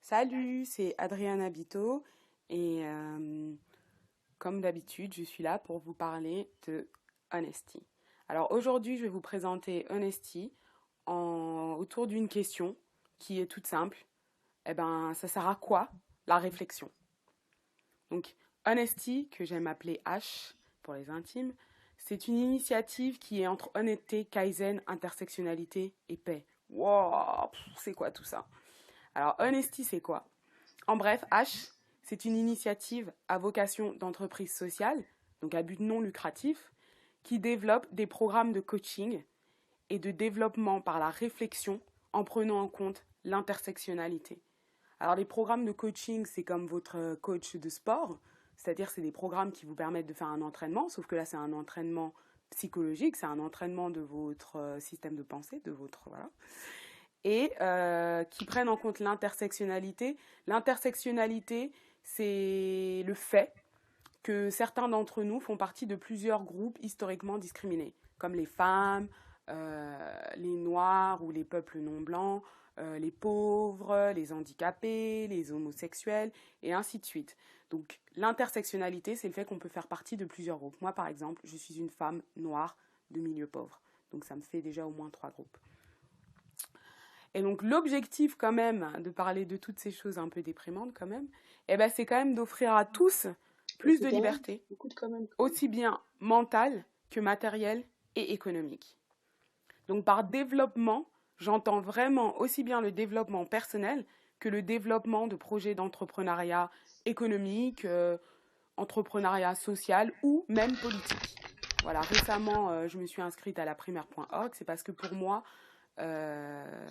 Salut, c'est Adriana Bito et comme d'habitude, je suis là pour vous parler de Honesty. Alors aujourd'hui, je vais vous présenter Honesty autour d'une question qui est toute simple. Eh ben, ça sert à quoi la réflexion? Donc, Honesty, que j'aime appeler H pour les intimes, c'est une initiative qui est entre honnêteté, kaizen, intersectionnalité et paix. Wow, c'est quoi tout ça? Alors, Honesty, c'est quoi? En bref, H, c'est une initiative à vocation d'entreprise sociale, donc à but non lucratif, qui développe des programmes de coaching et de développement par la réflexion en prenant en compte l'intersectionnalité. Alors les programmes de coaching, c'est comme votre coach de sport, c'est-à-dire c'est des programmes qui vous permettent de faire un entraînement, sauf que là c'est un entraînement psychologique, c'est un entraînement de votre système de pensée, de votre voilà, et qui prennent en compte l'intersectionnalité. L'intersectionnalité, c'est le fait que certains d'entre nous font partie de plusieurs groupes historiquement discriminés, comme les femmes, les noirs ou les peuples non blancs, les pauvres, les handicapés, les homosexuels, et ainsi de suite. Donc l'intersectionnalité, c'est le fait qu'on peut faire partie de plusieurs groupes. Moi, par exemple, je suis une femme noire de milieu pauvre. Donc ça me fait déjà au moins 3 groupes. Et donc l'objectif quand même de parler de toutes ces choses un peu déprimantes quand même, eh ben, c'est quand même d'offrir à tous plus de liberté, aussi bien mentale que matérielle et économique. Donc par développement, j'entends vraiment aussi bien le développement personnel que le développement de projets d'entrepreneuriat économique, entrepreneuriat social ou même politique. Voilà, récemment, je me suis inscrite à la primaire.org, c'est parce que pour moi, euh,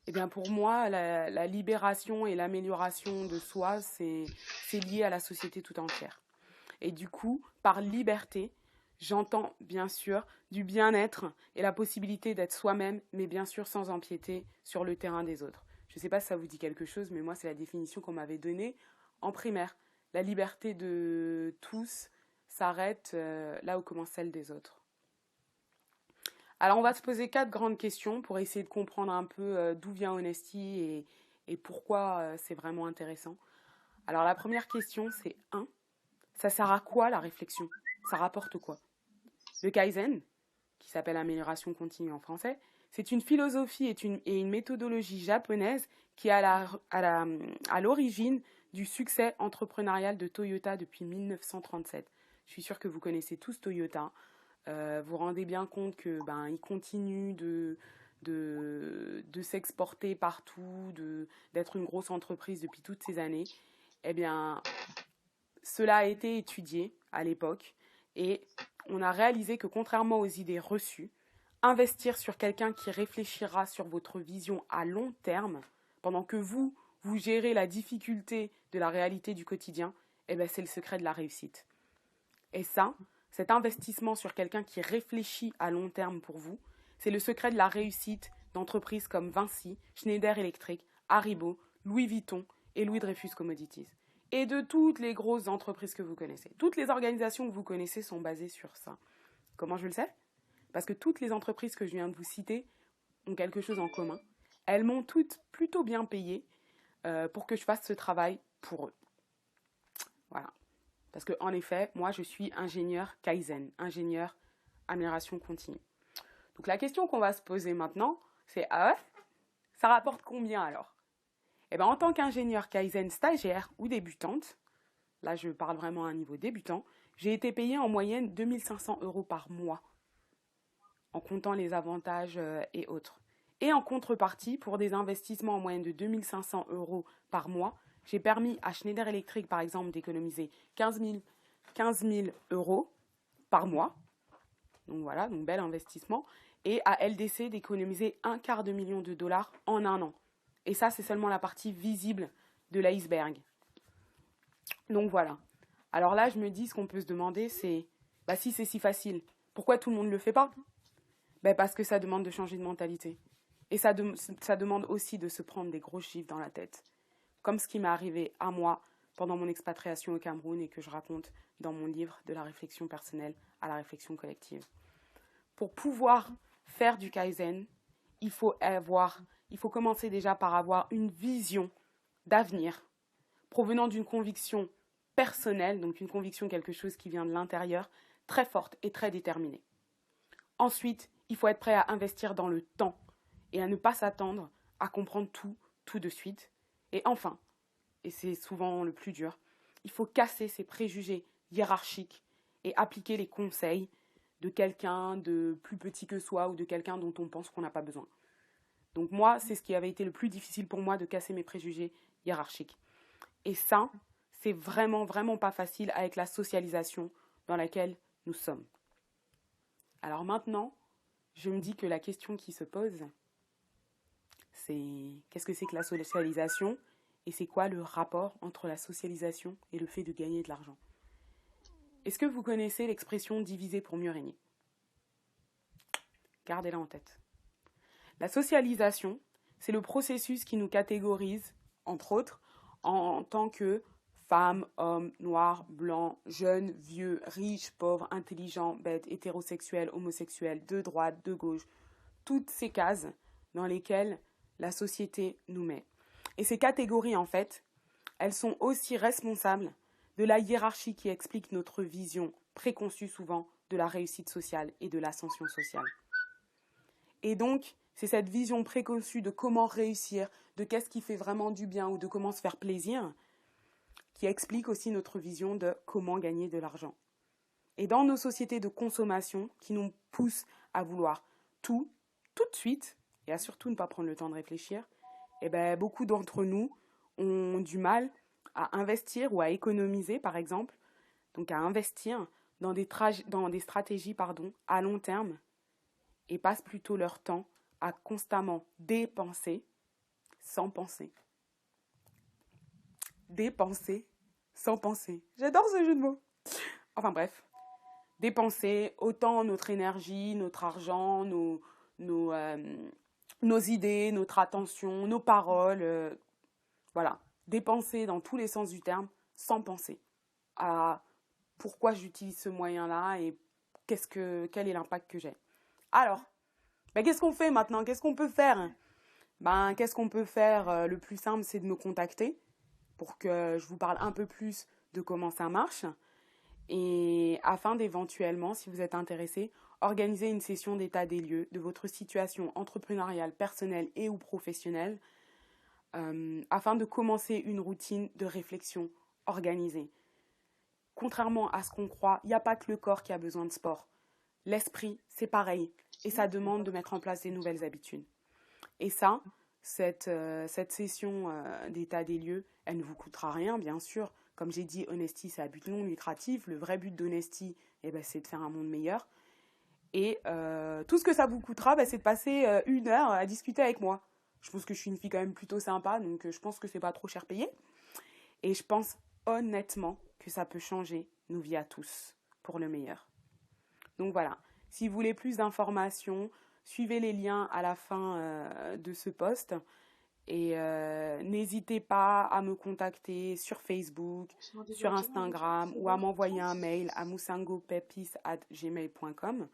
eh bien pour moi, la libération et l'amélioration de soi, c'est lié à la société tout entière. Et du coup, par liberté, j'entends bien sûr du bien-être et la possibilité d'être soi-même, mais bien sûr sans empiéter sur le terrain des autres. Je ne sais pas si ça vous dit quelque chose, mais moi, c'est la définition qu'on m'avait donnée en primaire. La liberté de tous s'arrête là où commence celle des autres. Alors, on va se poser 4 grandes questions pour essayer de comprendre un peu d'où vient Honesty et pourquoi c'est vraiment intéressant. Alors, la première question, c'est un, ça sert à quoi la réflexion? Ça rapporte quoi? Le Kaizen, qui s'appelle amélioration continue en français, c'est une philosophie et une méthodologie japonaise qui est à l'origine du succès entrepreneurial de Toyota depuis 1937. Je suis sûre que vous connaissez tous Toyota. Vous rendez bien compte que il continue de s'exporter partout, d'être une grosse entreprise depuis toutes ces années. Eh bien, cela a été étudié à l'époque et on a réalisé que contrairement aux idées reçues, investir sur quelqu'un qui réfléchira sur votre vision à long terme, pendant que vous gérez la difficulté de la réalité du quotidien, eh ben, c'est le secret de la réussite. Et ça, cet investissement sur quelqu'un qui réfléchit à long terme pour vous, c'est le secret de la réussite d'entreprises comme Vinci, Schneider Electric, Haribo, Louis Vuitton et Louis Dreyfus Commodities. Et de toutes les grosses entreprises que vous connaissez. Toutes les organisations que vous connaissez sont basées sur ça. Comment je le sais? Parce que toutes les entreprises que je viens de vous citer ont quelque chose en commun. Elles m'ont toutes plutôt bien payé pour que je fasse ce travail pour eux. Voilà. Parce que en effet, moi, je suis ingénieur Kaizen, ingénieur amélioration continue. Donc la question qu'on va se poser maintenant, c'est ah ouais, ça rapporte combien alors? Eh bien, en tant qu'ingénieur Kaizen stagiaire ou débutante, là je parle vraiment à un niveau débutant, j'ai été payée en moyenne 2 500 € par mois, en comptant les avantages et autres. Et en contrepartie, pour des investissements en moyenne de 2 500 € par mois, j'ai permis à Schneider Electric, par exemple, d'économiser 15 000 € par mois. Donc voilà, donc bel investissement. Et à LDC d'économiser $250 000 en un an. Et ça, c'est seulement la partie visible de l'iceberg. Donc voilà. Alors là, je me dis, ce qu'on peut se demander, c'est, si c'est si facile, pourquoi tout le monde ne le fait pas? Parce que ça demande de changer de mentalité. Et ça demande aussi de se prendre des gros chiffres dans la tête. Comme ce qui m'est arrivé à moi pendant mon expatriation au Cameroun et que je raconte dans mon livre De la réflexion personnelle à la réflexion collective. Pour pouvoir faire du Kaizen, il faut commencer déjà par avoir une vision d'avenir, provenant d'une conviction personnelle, donc une conviction, quelque chose qui vient de l'intérieur, très forte et très déterminée. Ensuite, il faut être prêt à investir dans le temps et à ne pas s'attendre à comprendre tout de suite. Et enfin, et c'est souvent le plus dur, il faut casser ses préjugés hiérarchiques et appliquer les conseils de quelqu'un de plus petit que soi ou de quelqu'un dont on pense qu'on n'a pas besoin. Donc moi, c'est ce qui avait été le plus difficile pour moi, de casser mes préjugés hiérarchiques. Et ça, c'est vraiment, vraiment pas facile avec la socialisation dans laquelle nous sommes. Alors maintenant, je me dis que la question qui se pose, c'est qu'est-ce que c'est que la socialisation et c'est quoi le rapport entre la socialisation et le fait de gagner de l'argent? Est-ce que vous connaissez l'expression diviser pour mieux régner? Gardez-la en tête. La socialisation, c'est le processus qui nous catégorise, entre autres, en tant que femmes, hommes, noirs, blancs, jeunes, vieux, riches, pauvres, intelligents, bêtes, hétérosexuels, homosexuels, de droite, de gauche, toutes ces cases dans lesquelles la société nous met. Et ces catégories, en fait, elles sont aussi responsables de la hiérarchie qui explique notre vision préconçue souvent de la réussite sociale et de l'ascension sociale. Et donc, c'est cette vision préconçue de comment réussir, de qu'est-ce qui fait vraiment du bien ou de comment se faire plaisir, qui explique aussi notre vision de comment gagner de l'argent. Et dans nos sociétés de consommation qui nous poussent à vouloir tout de suite, et à surtout ne pas prendre le temps de réfléchir, eh ben, beaucoup d'entre nous ont du mal à investir ou à économiser, par exemple, donc à investir dans des stratégies à long terme, et passent plutôt leur temps à constamment dépenser sans penser. Dépenser sans penser. J'adore ce jeu de mots. Enfin bref, dépenser autant notre énergie, notre argent, nos idées, notre attention, nos paroles, voilà. Dépenser dans tous les sens du terme sans penser à pourquoi j'utilise ce moyen-là et quel est l'impact que j'ai. Alors, qu'est-ce qu'on fait maintenant? Qu'est-ce qu'on peut faire? Qu'est-ce qu'on peut faire? Le plus simple, c'est de me contacter pour que je vous parle un peu plus de comment ça marche. Et afin d'éventuellement, si vous êtes intéressé, organiser une session d'état des lieux de votre situation entrepreneuriale, personnelle et ou professionnelle, afin de commencer une routine de réflexion organisée. Contrairement à ce qu'on croit, il n'y a pas que le corps qui a besoin de sport. L'esprit, c'est pareil. Et ça demande de mettre en place des nouvelles habitudes. Et ça, cette session d'état des lieux, elle ne vous coûtera rien, bien sûr. Comme j'ai dit, Honesty, c'est à but non lucratif. Le vrai but d'Honesty, c'est de faire un monde meilleur. Et tout ce que ça vous coûtera, c'est de passer 1 heure à discuter avec moi. Je pense que je suis une fille quand même plutôt sympa, donc je pense que c'est pas trop cher payé. Et je pense honnêtement que ça peut changer nos vies à tous pour le meilleur. Donc voilà, si vous voulez plus d'informations, suivez les liens à la fin de ce post. Et n'hésitez pas à me contacter sur Facebook, sur Instagram ou à m'envoyer un mail à moussangopepis@gmail.com.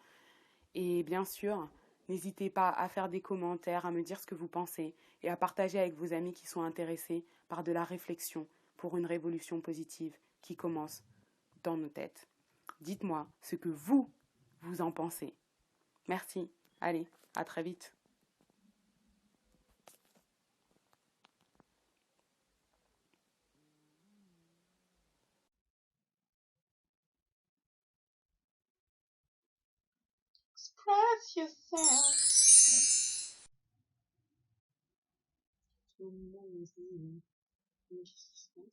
Et bien sûr, n'hésitez pas à faire des commentaires, à me dire ce que vous pensez et à partager avec vos amis qui sont intéressés par de la réflexion pour une révolution positive qui commence dans nos têtes. Dites-moi ce que vous en pensez. Merci. Allez, à très vite. Express yourself. Qu'est-ce qui se passe?